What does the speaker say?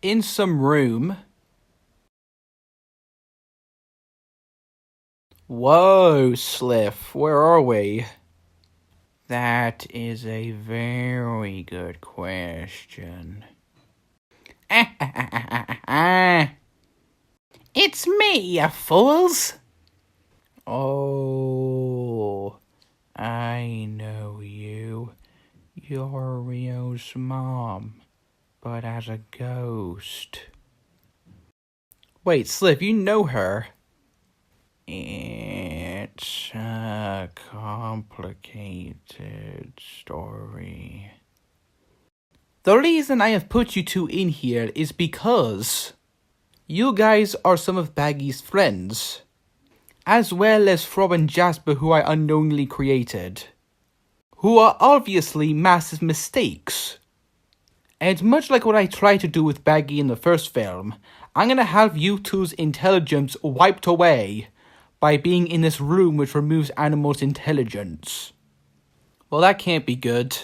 in some room. Whoa, Slith, where are we? That is a very good question. It's me, you fools! Oh, I know you. You're Rio's mom, but as a ghost. Wait, Slith, you know her? It's a complicated story. The reason I have put you two in here is because you guys are some of Bagi's friends, as well as Fro and Jasper, who I unknowingly created, who are obviously massive mistakes. And much like what I tried to do with Bagi in the first film, I'm gonna have you two's intelligence wiped away by being in this room which removes animals' intelligence. Well, that can't be good.